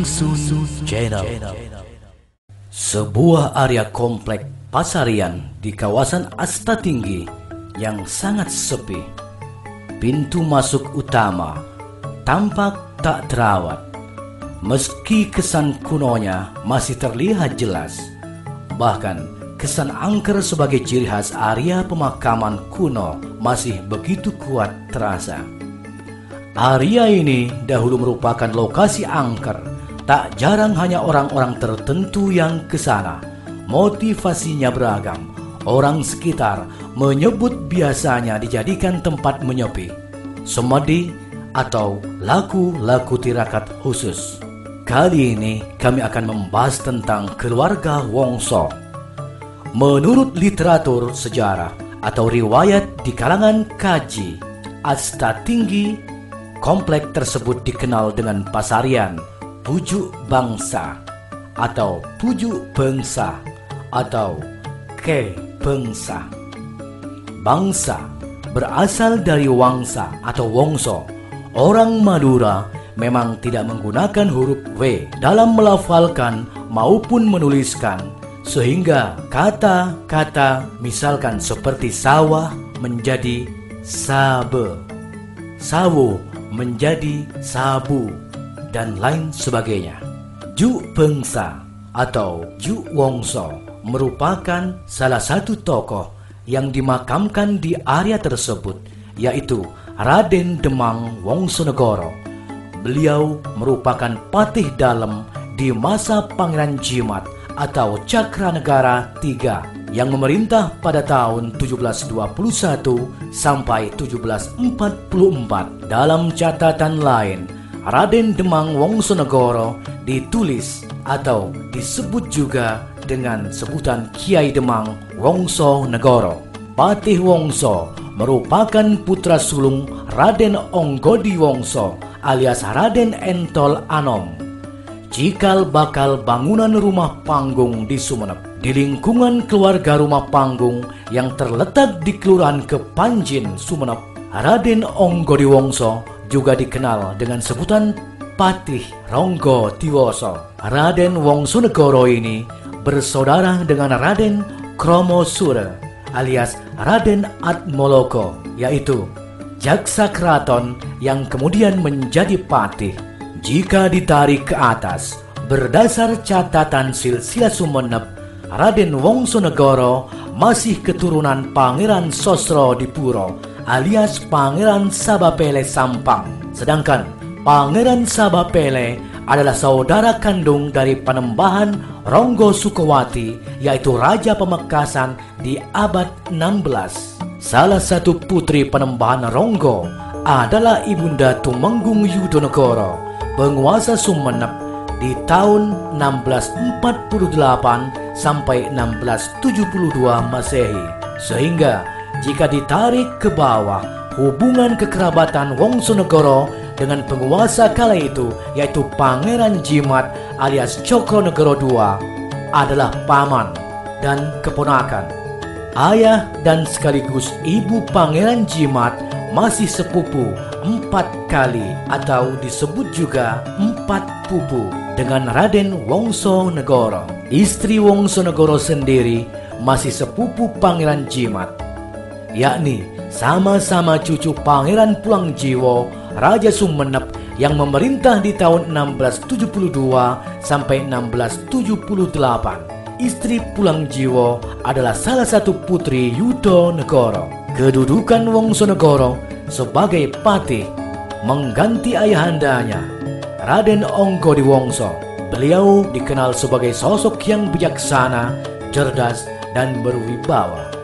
Dusun Channel. Sebuah area komplek Pasarian di kawasan Asta Tinggi yang sangat sepi. Pintu masuk utama tampak tak terawat. Meski kesan kunonya masih terlihat jelas, bahkan kesan angker sebagai ciri khas area pemakaman kuno masih begitu kuat terasa. Area ini dahulu merupakan lokasi angker. Tak jarang hanya orang-orang tertentu yang ke sana. Motivasinya beragam. Orang sekitar menyebut biasanya dijadikan tempat menyepi, semedi, atau laku-laku tirakat khusus. Kali ini kami akan membahas tentang keluarga Wongso. Menurut literatur sejarah atau riwayat di kalangan kaji Asta Tinggi, komplek tersebut dikenal dengan Pasarian Pujuk Bangsa atau Pujuk Bangsa atau Ke Bangsa. Bangsa berasal dari Wangsa atau Wongso. Orang Madura memang tidak menggunakan huruf W dalam melafalkan maupun menuliskan, sehingga kata-kata misalkan seperti sawah menjadi sabe, sawo menjadi sabu, dan lain sebagainya. Ju Bangsa atau Ju Wongso merupakan salah satu tokoh yang dimakamkan di area tersebut, yaitu Raden Demang Wongsonegoro. Beliau merupakan patih dalam di masa Pangeran Jimat atau Cakranegara III yang memerintah pada tahun 1721 sampai 1744. Dalam catatan lain, Raden Demang Wongsonegoro ditulis atau disebut juga dengan sebutan Kiai Demang Wongsonegoro. Patih Wongso merupakan putra sulung Raden Onggodi Wongso alias Raden Entol Anom. Cikal bakal bangunan rumah panggung di Sumenep di lingkungan keluarga rumah panggung yang terletak di Kelurahan Kepanjin, Sumenep. Raden Onggodi Wongso juga dikenal dengan sebutan Patih Ronggo Tiwoso. Raden Wongsonegoro ini bersaudara dengan Raden Kromo Sura alias Raden Atmoloko, yaitu jaksa keraton yang kemudian menjadi patih. Jika ditarik ke atas, berdasar catatan silsilah Sumenep, Raden Wongsonegoro masih keturunan Pangeran Sosrodipuro alias Pangeran Sabapele Sampang. Sedangkan Pangeran Sabapele adalah saudara kandung dari Panembahan Ronggo Sukowati, yaitu Raja Pamekasan di abad 16. Salah satu putri Panembahan Ronggo adalah Ibunda Tumenggung Yudonegoro, penguasa Sumenep di tahun 1648 sampai 1672 Masehi. Sehingga jika ditarik ke bawah, hubungan kekerabatan Wongsonegoro dengan penguasa kala itu, yaitu Pangeran Jimat alias Cokronegoro II, adalah paman dan keponakan. Ayah dan sekaligus ibu Pangeran Jimat masih sepupu 4 kali atau disebut juga 4 pupu dengan Raden Wongsonegoro. Istri Wongsonegoro sendiri masih sepupu Pangeran Jimat, yakni sama-sama cucu Pangeran Pulangjiwo, Raja Sumenep yang memerintah di tahun 1672 sampai 1678. Istri Pulangjiwo adalah salah satu putri Yudonegoro. Kedudukan Wongsonegoro sebagai patih mengganti ayahandanya, Raden Onggodi Wongso. Beliau dikenal sebagai sosok yang bijaksana, cerdas, dan berwibawa.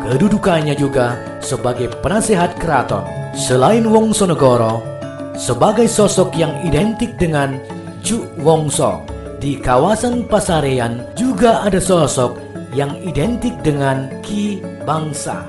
Kedudukannya juga sebagai penasehat keraton. Selain Wongsonegoro, sebagai sosok yang identik dengan Ju Wongso, di kawasan Pasarian juga ada sosok yang identik dengan Ki Bangsa,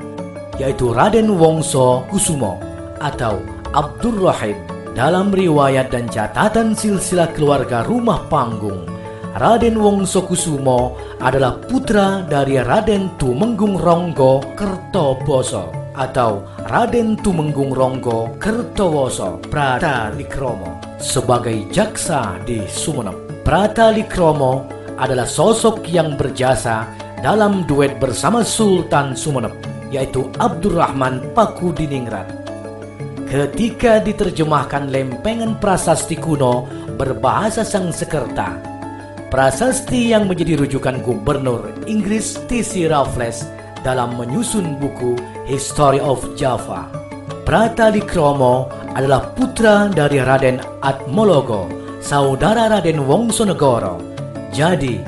yaitu Raden Wongso Kusumo atau Abdurrahim. Dalam riwayat dan catatan silsilah keluarga rumah panggung, Raden Wongso Kusumo adalah putra dari Raden Tumenggung Ronggo Kertoboso atau Raden Tumenggung Ronggo Kertowoso Pratalikromo sebagai jaksa di Sumenep. Pratalikromo adalah sosok yang berjasa dalam duet bersama Sultan Sumenep, yaitu Abdurrahman Pakudiningrat. Ketika diterjemahkan lempengan prasasti kuno berbahasa Sangsekerta, prasasti yang menjadi rujukan Gubernur Inggris T.C. Raffles dalam menyusun buku History of Java. Pratalikromo adalah putra dari Raden Atmologo, saudara Raden Wongsonegoro. Jadi,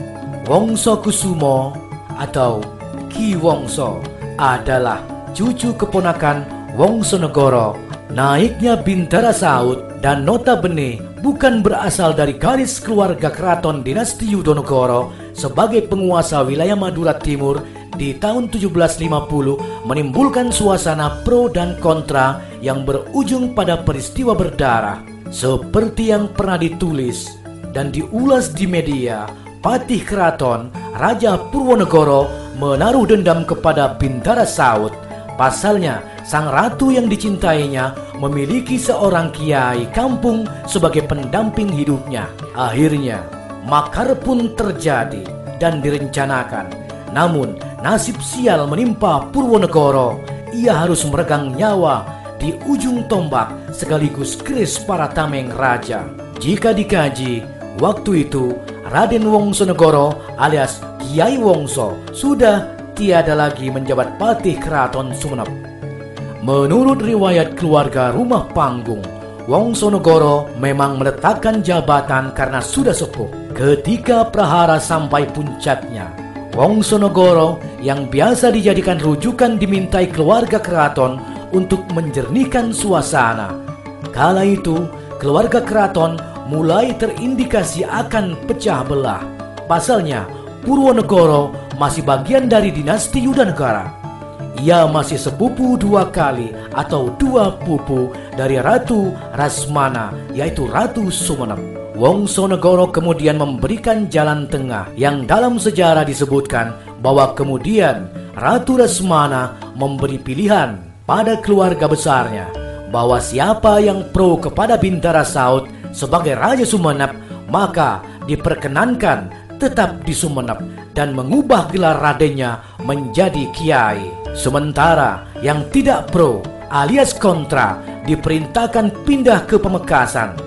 Wongsokusumo atau Ki Wongso adalah cucu keponakan Wongsonegoro. Naiknya Bintara Saud dan notabene bukan berasal dari garis keluarga keraton dinasti Yudonegoro sebagai penguasa wilayah Madura Timur di tahun 1750 menimbulkan suasana pro dan kontra yang berujung pada peristiwa berdarah. Seperti yang pernah ditulis dan diulas di media, Patih Keraton Raja Purwonegoro menaruh dendam kepada Bintara Saud. Pasalnya, sang ratu yang dicintainya memiliki seorang kiai kampung sebagai pendamping hidupnya. Akhirnya, makar pun terjadi dan direncanakan. Namun, nasib sial menimpa Purwonegoro. Ia harus meregang nyawa di ujung tombak sekaligus keris para tameng raja. Jika dikaji, waktu itu Raden Wongsonegoro alias Kiai Wongso sudah tiada lagi menjabat patih keraton Sumenep. Menurut riwayat keluarga rumah panggung, Wongsonegoro memang meletakkan jabatan karena sudah sepuh. Ketika prahara sampai puncaknya, Wongsonegoro yang biasa dijadikan rujukan dimintai keluarga keraton untuk menjernihkan suasana. Kala itu, keluarga keraton mulai terindikasi akan pecah belah. Pasalnya, Purwonegoro masih bagian dari dinasti Yudanegara. Ia masih sepupu dua kali atau dua pupu dari Ratu Rasmana, yaitu Ratu Sumenep. Wongsonegoro kemudian memberikan jalan tengah yang dalam sejarah disebutkan bahwa kemudian Ratu Rasmana memberi pilihan pada keluarga besarnya bahwa siapa yang pro kepada Bintara Saud sebagai Raja Sumenep maka diperkenankan tetap di Sumenep dan mengubah gelar radennya menjadi kiai. Sementara yang tidak pro alias kontra diperintahkan pindah ke Pamekasan.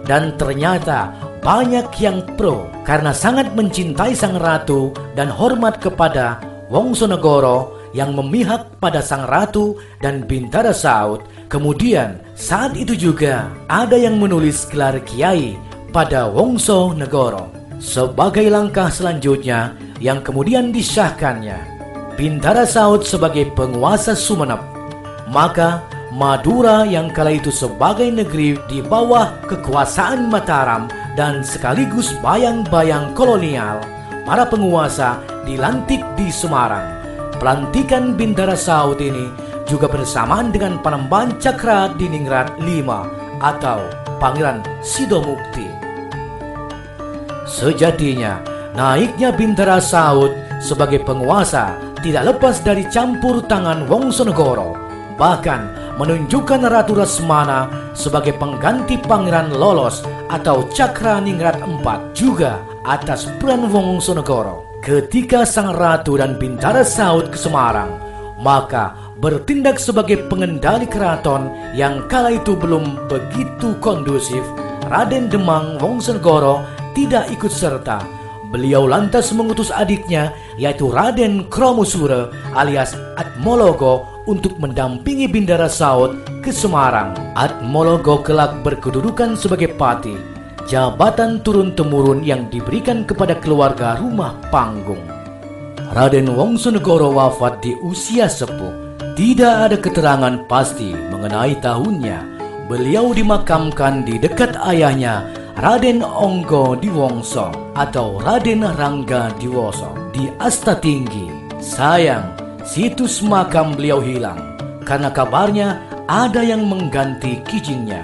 Dan ternyata banyak yang pro karena sangat mencintai sang ratu dan hormat kepada Wongsonegoro yang memihak pada sang ratu dan Bintara Saud. Kemudian saat itu juga ada yang menulis gelar kiai pada Wongsonegoro. Sebagai langkah selanjutnya yang kemudian disahkannya Bintara Saud sebagai penguasa Sumenep, maka Madura yang kala itu sebagai negeri di bawah kekuasaan Mataram dan sekaligus bayang-bayang kolonial, para penguasa dilantik di Semarang. Pelantikan Bintara Saud ini juga bersamaan dengan Panembahan Cakra Diningrat V atau Pangeran Sidomukti. Sejatinya, naiknya Bintara Saud sebagai penguasa tidak lepas dari campur tangan Wongsonegoro, bahkan menunjukkan Ratu Rasmana sebagai pengganti Pangeran Lolos atau Cakra Ningrat IV juga atas peran Wongsonegoro. Ketika sang ratu dan Bintara Saud ke Semarang, maka bertindak sebagai pengendali keraton yang kala itu belum begitu kondusif, Raden Demang Wongsonegoro tidak ikut serta. Beliau lantas mengutus adiknya yaitu Raden Kromosure alias Atmologo untuk mendampingi Bintara Saud ke Semarang. Atmologo kelak berkedudukan sebagai patih, jabatan turun-temurun yang diberikan kepada keluarga rumah panggung. Raden Wongsonegoro wafat di usia sepuh. Tidak ada keterangan pasti mengenai tahunnya. Beliau dimakamkan di dekat ayahnya Raden Onggo Diwongso atau Raden Rangga Diwoso di Astatinggi. Sayang, situs makam beliau hilang karena kabarnya ada yang mengganti kijingnya.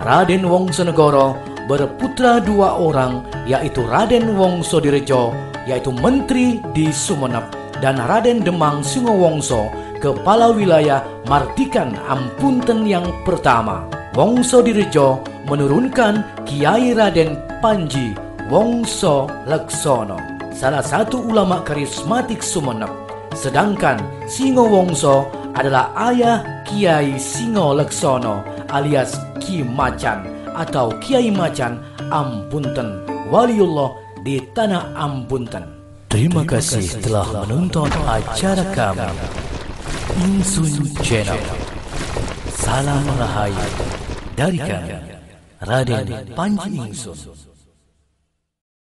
Raden Wongsonegoro berputra dua orang, yaitu Raden Wongsodirejo, yaitu menteri di Sumenep, dan Raden Demang Singowongso, Kepala Wilayah Mardikan Ampunten yang pertama, Wongso Direjo, menurunkan Kiai Raden Panji Wongso Leksono, salah satu ulama karismatik Sumenep. Sedangkan Singo Wongso adalah ayah Kiai Singo Leksono alias Ki Macan atau Kiai Macan Ampunten, waliullah di tanah Ampunten. Terima kasih telah menonton acara kami Insun Channel. Salam rahayu dari kami, Raden Panji Insun.